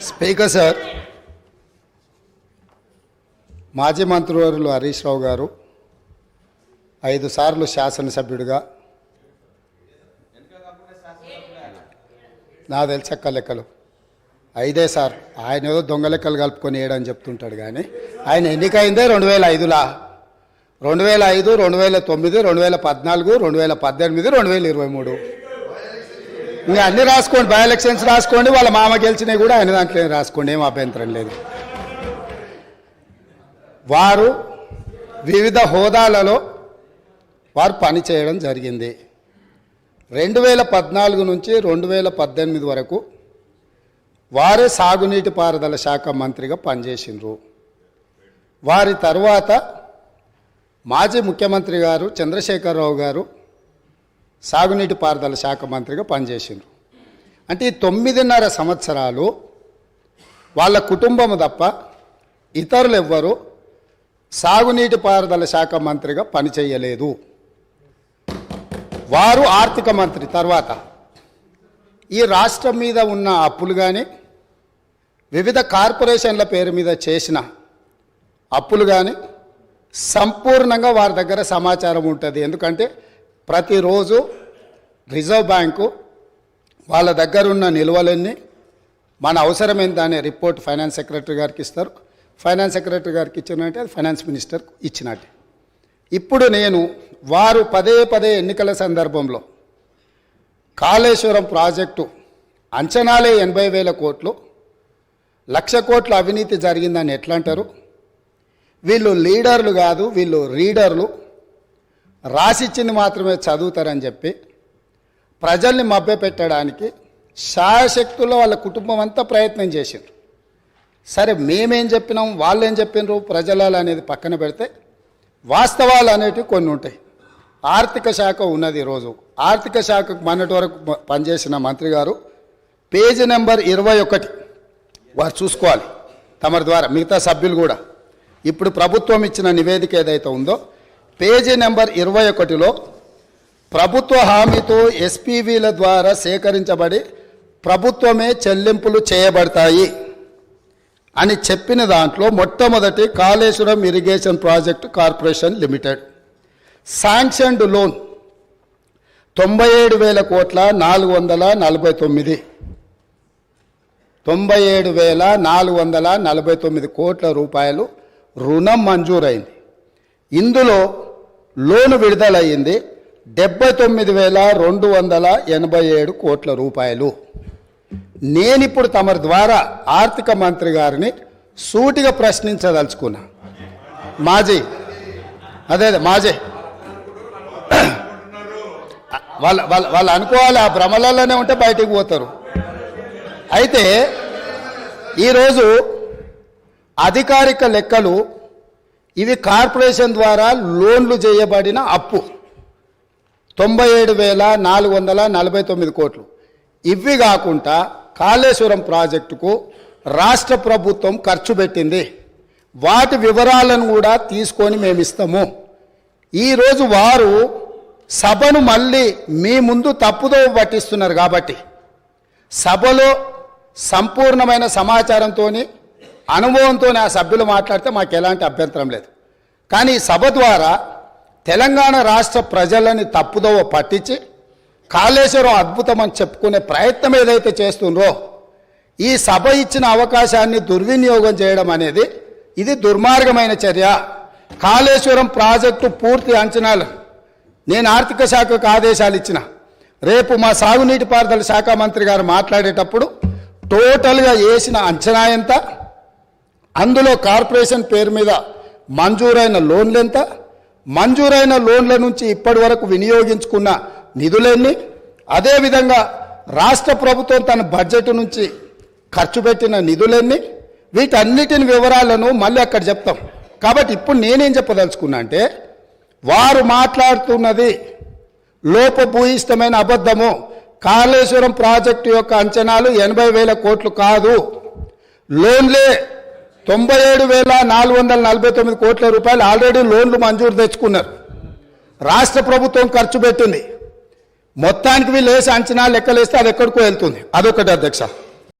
Speaker sir, మాజీ మంత్రివర్యులు హరీష్ రావు గారు 5 సార్లు శాసనసభ్యుడిగా, నా తెలిసక్క లెక్కలు 5 సార్, ఆయన ఏదో దొంగ లెక్కలు కలుపుకొని వేయడని చెప్తుంటాడు. కానీ ఆయన ఎన్నికైందే 2005లా, 2005, 2009, 2014, 2018, 2023. ఇంకా అన్ని రాసుకోండి, బై ఎలక్షన్స్ రాసుకోండి, వాళ్ళ మామ గెలిచినవి కూడా ఆయన దాంట్లో రాసుకోండి, ఏం అభ్యంతరం లేదు. వారు వివిధ హోదాలలో వారు పనిచేయడం జరిగింది. 2014 నుంచి 2018 వరకు వారే సాగునీటి పారుదల శాఖ మంత్రిగా పనిచేసిండ్రు. వారి తర్వాత మాజీ ముఖ్యమంత్రి గారు చంద్రశేఖరరావు గారు సాగునీటి పారుదల శాఖ మంత్రిగా పనిచేసిండ్రు. అంటే ఈ 9.5 సంవత్సరాలు వాళ్ళ కుటుంబము తప్ప ఇతరులు ఎవ్వరూ సాగునీటి పారుదల శాఖ మంత్రిగా పనిచేయలేదు. వారు ఆర్థిక మంత్రి తర్వాత ఈ రాష్ట్రం మీద ఉన్న అప్పులు కానీ, వివిధ కార్పొరేషన్ల పేరు మీద చేసిన అప్పులు కానీ సంపూర్ణంగా వారి దగ్గర సమాచారం ఉంటుంది. ఎందుకంటే ప్రతిరోజు రిజర్వ్ బ్యాంకు వాళ్ళ దగ్గర ఉన్న నిల్వలన్నీ మన అవసరం ఎంత అనే రిపోర్ట్ ఫైనాన్స్ సెక్రటరీ గారికి ఇస్తారు. ఫైనాన్స్ సెక్రటరీ గారికి ఇచ్చినట్టే అది ఫైనాన్స్ మినిస్టర్కి ఇచ్చినట్టే. ఇప్పుడు నేను వారు పదే ఎన్నికల సందర్భంలో కాళేశ్వరం ప్రాజెక్టు అంచనాలే 80,000 కోట్లు, 1,00,000 కోట్ల అవినీతి జరిగిందని ఎట్లా అంటారు? వీళ్ళు లీడర్లు కాదు, వీళ్ళు రీడర్లు, రాసిచ్చింది మాత్రమే చదువుతారని చెప్పి ప్రజల్ని మభ్యపెట్టడానికి శాయశక్తుల్లో వాళ్ళ కుటుంబం అంతా ప్రయత్నం చేసిండ్రు. సరే, మేమేం చెప్పినాం, వాళ్ళు ఏం చెప్పినారు, ప్రజలాలు అనేది పక్కన పెడితే వాస్తవాలు అనేటివి కొన్ని ఉంటాయి. ఆర్థిక శాఖ ఉన్నది. ఈరోజు ఆర్థిక శాఖకు మొన్నటి వరకు పనిచేసిన మంత్రి గారు పేజీ నెంబర్ 21 వారు చూసుకోవాలి తమరి ద్వారా, మిగతా సభ్యులు కూడా. ఇప్పుడు ప్రభుత్వం ఇచ్చిన నివేదిక ఏదైతే ఉందో పేజీ నెంబర్ 21లో ప్రభుత్వ హామీతో ఎస్పీవీల ద్వారా సేకరించబడి ప్రభుత్వమే చెల్లింపులు చేయబడతాయి అని చెప్పిన దాంట్లో మొట్టమొదటి Kaleshwaram irrigation project corporation limited sanctioned loan 97,000 కోట్ల 449 97,449 కోట్ల రూపాయలు రుణం మంజూరైంది. ఇందులో లోను విడుదలయ్యింది 79,287 కోట్ల రూపాయలు. నేనిప్పుడు తమరి ద్వారా ఆర్థిక మంత్రి గారిని సూటిగా ప్రశ్నించదలుచుకున్నా. మాజీ వాళ్ళు అనుకోవాలి, ఆ భ్రమలలోనే ఉంటే బయటికి పోతారు. అయితే ఈరోజు అధికారిక లెక్కలు ఇవి కార్పొరేషన్ ద్వారా లోన్లు చేయబడిన అప్పు 97,449 కోట్లు. ఇవి కాకుండా కాళేశ్వరం ప్రాజెక్టుకు రాష్ట్ర ప్రభుత్వం ఖర్చు పెట్టింది. వాటి వివరాలను కూడా తీసుకొని మేము ఇస్తాము. ఈరోజు వారు సభను మళ్ళీ మీ ముందు తప్పుదో పట్టిస్తున్నారు. కాబట్టి సభలో సంపూర్ణమైన సమాచారంతో, అనుభవంతో ఆ సభ్యులు మాట్లాడితే మాకు ఎలాంటి అభ్యంతరం లేదు. కానీ సభ ద్వారా తెలంగాణ రాష్ట్ర ప్రజలని తప్పుదోవ పట్టించి కాళేశ్వరం అద్భుతం అని చెప్పుకునే ప్రయత్నం ఏదైతే చేస్తుండ్రో, ఈ సభ ఇచ్చిన అవకాశాన్ని దుర్వినియోగం చేయడం అనేది ఇది దుర్మార్గమైన చర్య. కాళేశ్వరం ప్రాజెక్టు పూర్తి అంచనాలు నేను ఆర్థిక శాఖకు ఆదేశాలు ఇచ్చిన. రేపు మా సాగునీటి పారుదల శాఖ మంత్రి గారు మాట్లాడేటప్పుడు టోటల్గా వేసిన అంచనా ఎంత, అందులో కార్పొరేషన్ పేరు మీద మంజూరైన లోన్లు ఎంత, మంజూరైన లోన్ల నుంచి ఇప్పటి వరకు వినియోగించుకున్న నిధులెన్ని, అదేవిధంగా రాష్ట్ర ప్రభుత్వం తన బడ్జెట్ నుంచి ఖర్చు పెట్టిన నిధులెన్ని, వీటన్నిటిని వివరాలను మళ్ళీ అక్కడ చెప్తాం. కాబట్టి ఇప్పుడు నేనేం చెప్పదలుచుకున్నా అంటే, వారు మాట్లాడుతున్నది లోపభూయిష్టమైన అబద్ధము. కాళేశ్వరం ప్రాజెక్టు యొక్క అంచనాలు 80,000 కోట్లు కాదు, లోన్లే 97,449 కోట్ల రూపాయలు ఆల్రెడీ లోన్లు మంజూరు తెచ్చుకున్నారు. రాష్ట్ర ప్రభుత్వం ఖర్చు పెట్టింది. మొత్తానికి వీళ్ళు వేసి అంచనా లెక్కలేస్తే అది ఎక్కడికో వెళ్తుంది. అదొకటి అధ్యక్ష.